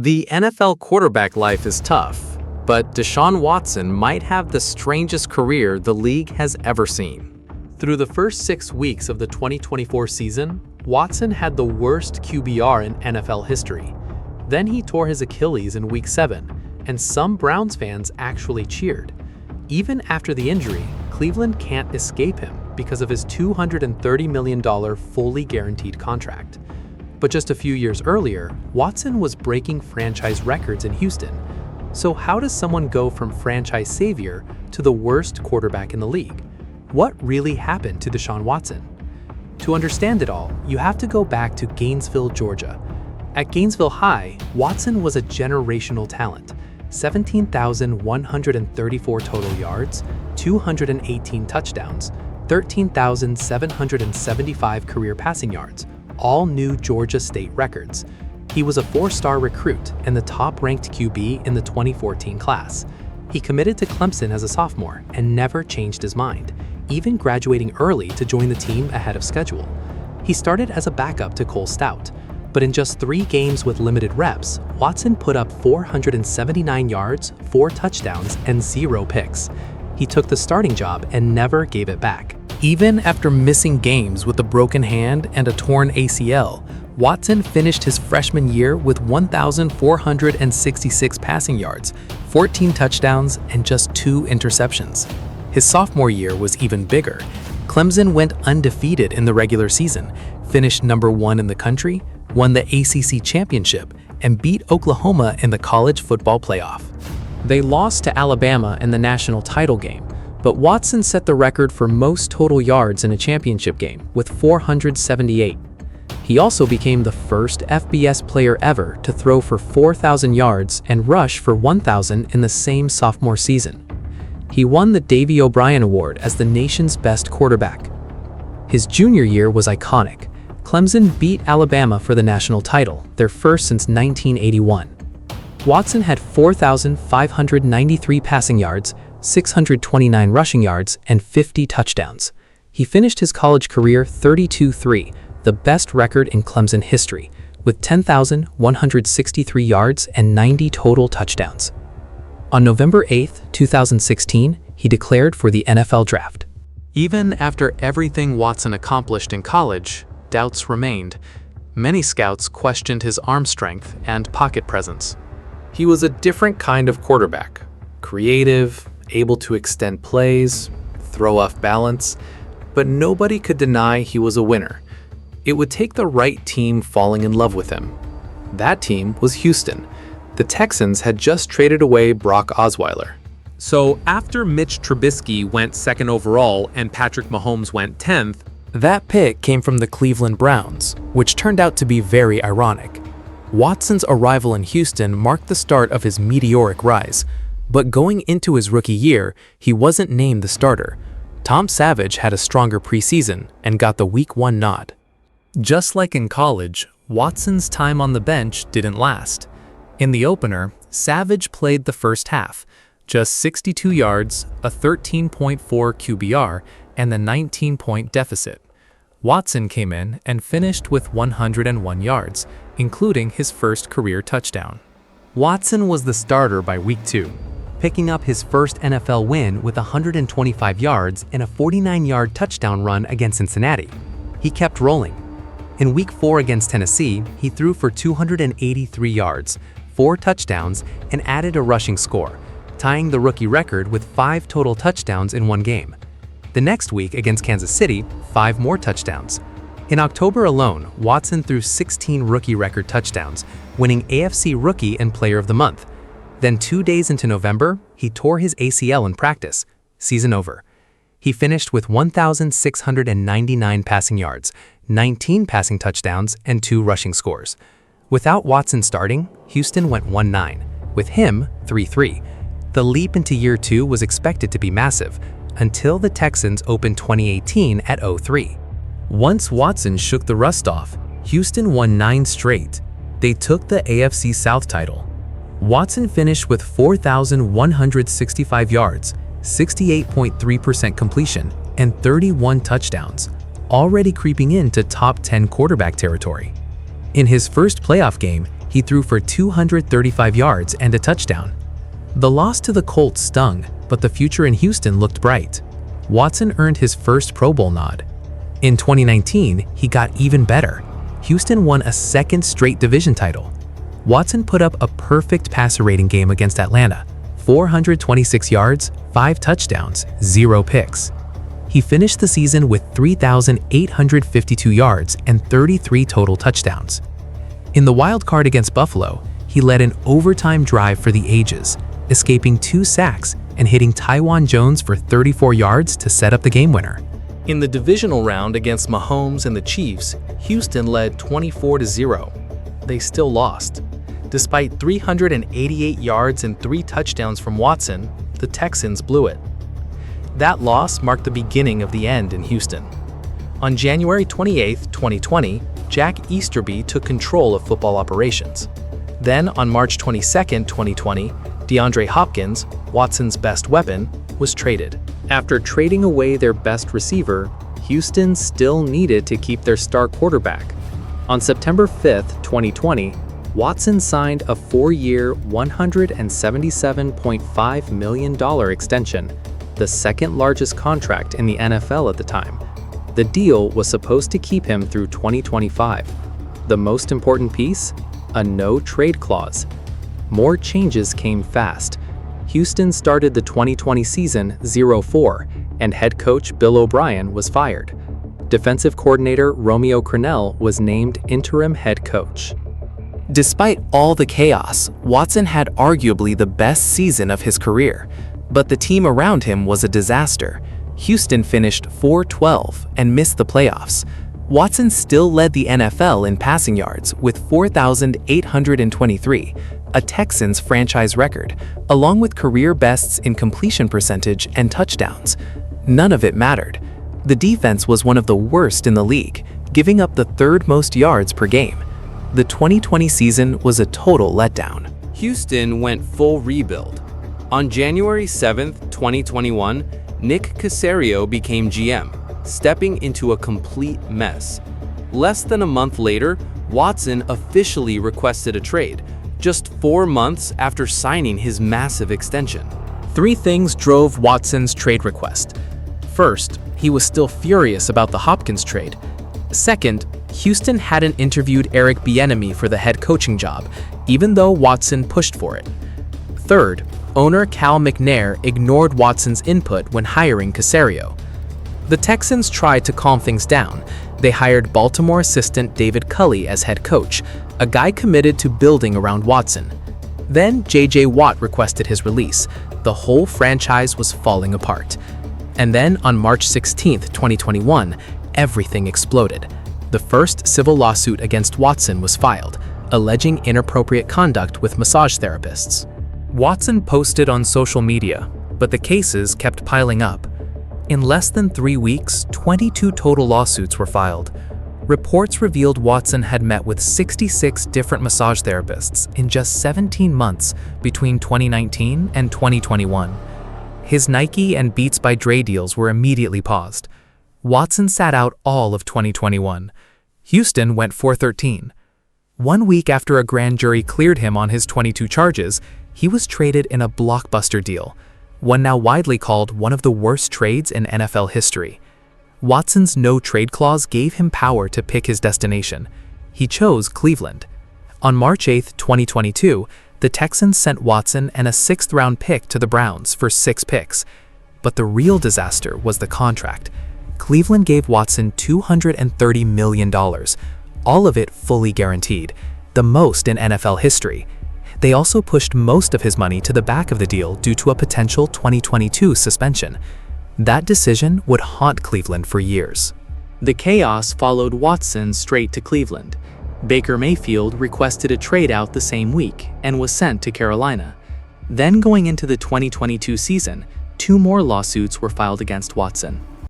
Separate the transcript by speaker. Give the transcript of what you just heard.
Speaker 1: The NFL quarterback life is tough, but Deshaun Watson might have the strangest career the league has ever seen. Through the first 6 weeks of the 2024 season, Watson had the worst QBR in NFL history. Then he tore his Achilles in Week 7, and some Browns fans actually cheered. Even after the injury, Cleveland can't escape him because of his $230 million fully guaranteed contract. But just a few years earlier, Watson was breaking franchise records in Houston. So how does someone go from franchise savior to the worst quarterback in the league? What really happened to Deshaun Watson? To understand it all, you have to go back to Gainesville, Georgia. At Gainesville High, Watson was a generational talent. 17,134 total yards, 218 touchdowns, 13,775 career passing yards, all new Georgia State records. He was a 4-star recruit and the top-ranked QB in the 2014 class. He committed to Clemson as a sophomore and never changed his mind, even graduating early to join the team ahead of schedule. He started as a backup to Cole Stout, but in just 3 games with limited reps, Watson put up 479 yards, 4 touchdowns, and 0 picks. He took the starting job and never gave it back. Even after missing games with a broken hand and a torn ACL, Watson finished his freshman year with 1,466 passing yards, 14 touchdowns, and just 2 interceptions. His sophomore year was even bigger. Clemson went undefeated in the regular season, finished number 1 in the country, won the ACC championship, and beat Oklahoma in the college football playoff. They lost to Alabama in the national title game, but Watson set the record for most total yards in a championship game with 478. He also became the first FBS player ever to throw for 4,000 yards and rush for 1,000 in the same sophomore season. He won the Davey O'Brien Award as the nation's best quarterback. His junior year was iconic. Clemson beat Alabama for the national title, their first since 1981. Watson had 4,593 passing yards, 629 rushing yards, and 50 touchdowns. He finished his college career 32-3, the best record in Clemson history, with 10,163 yards and 90 total touchdowns. On November 8, 2016, he declared for the NFL draft. Even after everything Watson accomplished in college, doubts remained. Many scouts questioned his arm strength and pocket presence. He was a different kind of quarterback, creative, able to extend plays, throw off balance, but nobody could deny he was a winner. It would take the right team falling in love with him. That team was Houston. The Texans had just traded away Brock Osweiler. So after Mitch Trubisky went 2nd overall and Patrick Mahomes went 10th, that pick came from the Cleveland Browns, which turned out to be very ironic. Watson's arrival in Houston marked the start of his meteoric rise, but going into his rookie year, he wasn't named the starter. Tom Savage had a stronger preseason and got the Week 1 nod. Just like in college, Watson's time on the bench didn't last. In the opener, Savage played the first half, just 62 yards, a 13.4 QBR, and the 19-point deficit. Watson came in and finished with 101 yards, including his first career touchdown. Watson was the starter by Week 2, picking up his first NFL win with 125 yards and a 49-yard touchdown run against Cincinnati. He kept rolling. In Week 4 against Tennessee, he threw for 283 yards, 4 touchdowns, and added a rushing score, tying the rookie record with 5 total touchdowns in one game. The next week against Kansas City, 5 more touchdowns. In October alone, Watson threw 16 rookie record touchdowns, winning AFC Rookie and Player of the Month. Then 2 days into November, he tore his ACL in practice. Season over. He finished with 1,699 passing yards, 19 passing touchdowns, and 2 rushing scores. Without Watson starting, Houston went 1-9. With him, 3-3. The leap into year 2 was expected to be massive, until the Texans opened 2018 at 0-3. Once Watson shook the rust off, Houston won 9 straight. They took the AFC South title. Watson finished with 4,165 yards, 68.3% completion, and 31 touchdowns, already creeping into top 10 quarterback territory. In his first playoff game, He threw for 235 yards and a touchdown. The loss to the Colts stung, but the future in Houston looked bright. Watson earned his first Pro Bowl nod. In 2019, he got even better. Houston won a second straight division title. Watson put up a perfect passer rating game against Atlanta. 426 yards, 5 touchdowns, 0 picks. He finished the season with 3,852 yards and 33 total touchdowns. In the wild card against Buffalo, he led an overtime drive for the ages, escaping 2 sacks and hitting Taiwan Jones for 34 yards to set up the game winner. In the divisional round against Mahomes and the Chiefs, Houston led 24-0. They still lost. Despite 388 yards and 3 touchdowns from Watson, the Texans blew it. That loss marked the beginning of the end in Houston. On January 28, 2020, Jack Easterby took control of football operations. Then, on March 22, 2020, DeAndre Hopkins, Watson's best weapon, was traded. After trading away their best receiver, Houston still needed to keep their star quarterback. On September 5, 2020, Watson signed a 4-year, $177.5 million extension, the second largest contract in the NFL at the time. The deal was supposed to keep him through 2025. The most important piece? A no-trade clause. More changes came fast. Houston started the 2020 season 0-4, and head coach Bill O'Brien was fired. Defensive coordinator Romeo Crennel was named interim head coach. Despite all the chaos, Watson had arguably the best season of his career, but the team around him was a disaster. Houston finished 4-12 and missed the playoffs. Watson still led the NFL in passing yards with 4,823, a Texans franchise record, along with career bests in completion percentage and touchdowns. None of it mattered. The defense was one of the worst in the league, giving up the 3rd most yards per game. The 2020 season was a total letdown.
Speaker 2: Houston went full rebuild. On January 7, 2021, Nick Caserio became GM, stepping into a complete mess. Less than a month later, Watson officially requested a trade, just 4 months after signing his massive extension.
Speaker 1: 3 things drove Watson's trade request. First, he was still furious about the Hopkins trade. Second, Houston hadn't interviewed Eric Bieniemy for the head coaching job, even though Watson pushed for it. Third, owner Cal McNair ignored Watson's input when hiring Caserio. The Texans tried to calm things down. They hired Baltimore assistant David Culley as head coach, a guy committed to building around Watson. Then J.J. Watt requested his release. The whole franchise was falling apart. And then on March 16, 2021, everything exploded. The first civil lawsuit against Watson was filed, alleging inappropriate conduct with massage therapists. Watson posted on social media, but the cases kept piling up. In less than 3 weeks, 22 total lawsuits were filed. Reports revealed Watson had met with 66 different massage therapists in just 17 months between 2019 and 2021. His Nike and Beats by Dre deals were immediately paused. Watson sat out all of 2021. Houston went 4-13. 1 week after a grand jury cleared him on his 22 charges, he was traded in a blockbuster deal, one now widely called one of the worst trades in NFL history. Watson's no-trade clause gave him power to pick his destination. He chose Cleveland. On March 8, 2022, the Texans sent Watson and a 6th-round pick to the Browns for 6 picks. But the real disaster was the contract. Cleveland gave Watson $230 million, all of it fully guaranteed, the most in NFL history. They also pushed most of his money to the back of the deal due to a potential 2022 suspension. That decision would haunt Cleveland for years. The chaos followed Watson straight to Cleveland. Baker Mayfield requested a trade out the same week and was sent to Carolina. Then going into the 2022 season, 2 more lawsuits were filed against Watson.